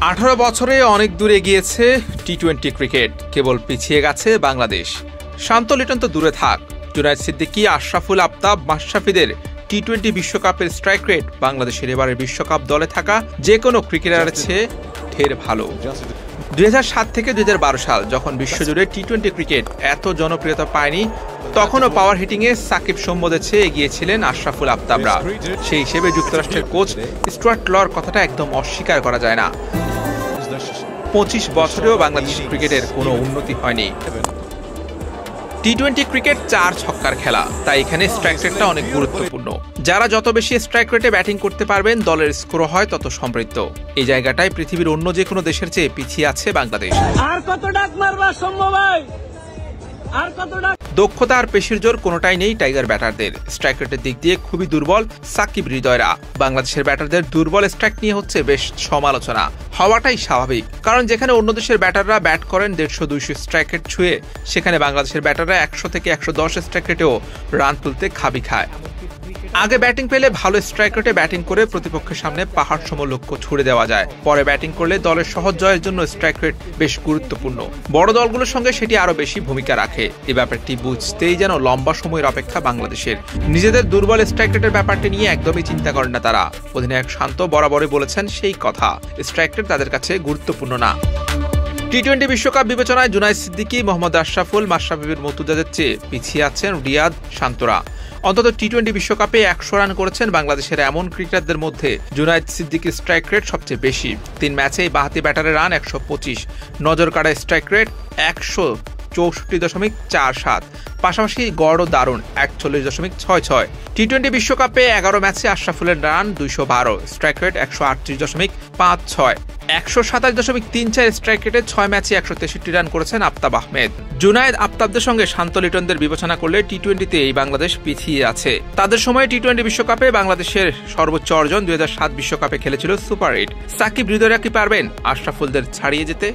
18 বছরে অনেক দূর এগিয়েছে টি-20 ক্রিকেট, কেবল পিছিয়ে গেছে বাংলাদেশ। শান্ত লিটন তো দূরে থাক, জুনায়েদ সিদ্দিকী, আশরাফুল আফতাব, মাশরাফিদের টি-20 বিশ্বকাপের স্ট্রাইক রেট বাংলাদেশের এবারের বিশ্বকাপ দলে থাকা যে কোনো ক্রিকেটারের চেয়ে ঢের ভালো। 2007 থেকে 2012 সাল যখন বিশ্বজুড়ে টি-20 ক্রিকেট এত জনপ্রিয়তা পায়নি, তখনও পাওয়ার হিটিংয়ে সাকিব সৌম্যদের চেয়ে এগিয়েছিলেন আশরাফুল আফতাবরা। সেই হিসেবে যুক্তরাষ্ট্রের কোচ স্টুয়ার্ট লর কথাটা একদম অস্বীকার করা যায় না। 25 বছরেও বাংলাদেশ ক্রিকেটের কোনো উন্নতি হয়নি। টি-20 ক্রিকেট 4 ছক্কার খেলা, তাই এখানে স্ট্রাইক রেটটা অনেক গুরুত্বপূর্ণ। যারা যত বেশি স্ট্রাইক রেটে ব্যাটিং করতে পারবেন, দলের স্কোরও হয় তত সমৃদ্ধ। এই জায়গাটায় পৃথিবীর অন্য যে কোনো দেশের চেয়ে পিছিয়ে আছে বাংলাদেশ। আর কত ডাক মারবা সম্ভব ভাই, আর কত ডাক। দক্ষতা আর পেশির জোর কোনোটাই নেই টাইগার ব্যাটারদের। স্ট্রাইক রেটের দিক দিয়ে খুবই দুর্বল সাকিব হৃদয়রা। বাংলাদেশের ব্যাটারদের দুর্বল স্ট্রাইক নিয়ে হচ্ছে বেশ সমালোচনা, হওয়াটাই স্বাভাবিক। কারণ যেখানে অন্য দেশের ব্যাটাররা ব্যাট করেন 150-200 স্ট্রাইক রেট ছুঁয়ে, সেখানে বাংলাদেশের ব্যাটাররা 100 থেকে 110 স্ট্রাইক রেটেও রান তুলতে খাবি খায়। আগে ব্যাটিং পেলে ভালো স্ট্রাইক রেটে ব্যাটিং করে প্রতিপক্ষের সামনে পাহাড় সম লক্ষ্য ছুড়ে দেওয়া যায়। পরে ব্যাটিং করলে দলের সহজ জয়ের জন্য স্ট্রাইক রেট বেশ গুরুত্বপূর্ণ। বড় দলগুলোর সঙ্গে সেটি আরো বেশি ভূমিকা রাখে। এই ব্যাপারটি বুঝতেই যেন লম্বা সময়ের অপেক্ষা বাংলাদেশের। নিজেদের দুর্বল স্ট্রাইক রেটের ব্যাপারটি নিয়ে একদমই চিন্তা করেন না তারা। অধিনায়ক শান্ত বরাবরই বলেছেন সেই কথা, স্ট্রাইক রেট তাদের কাছে গুরুত্বপূর্ণ না। টি-20 বিশ্বকাপ বিবেচনায় জুনায়েদ সিদ্দিকী, মোহাম্মদ আশরাফুল, মাশরাফির মতুজাদের চেয়ে পিছিয়ে আছেন রিয়াদ, শান্তরা। অন্তত টি-20 বিশ্বকাপে 100 রান করেছেন বাংলাদেশের এমন ক্রিকেটারদের মধ্যে জুনায়েদ সিদ্দিকীর স্ট্রাইক রেট সবচেয়ে বেশি। 3 ম্যাচেই বাঁহাতি ব্যাটারের রান 125, নজর কাড়া স্ট্রাইক রেট 164.47। পাশাপাশি গড়ও দারুণ 41.66। টি-20 বিশ্বকাপে 11 ম্যাচে আশরাফুলের রান 212, স্ট্রাইক রেট 138.56। 127.34 স্ট্রাইক রেটে 6 ম্যাচে 163 রান করেছেন আফতাব আহমেদ। জুনায়েদ আফতাবদের সঙ্গে শান্ত লিটনদের বিবেচনা করলে টি-20তে এই বাংলাদেশ পিছিয়ে আছে। তাদের সময় টি-20 বিশ্বকাপে বাংলাদেশের সর্বোচ্চ অর্জন 2007 বিশ্বকাপে খেলেছিল সুপার 8। সাকিব হৃদয়রা কি পারবেন আশরাফুলদের ছাড়িয়ে যেতে?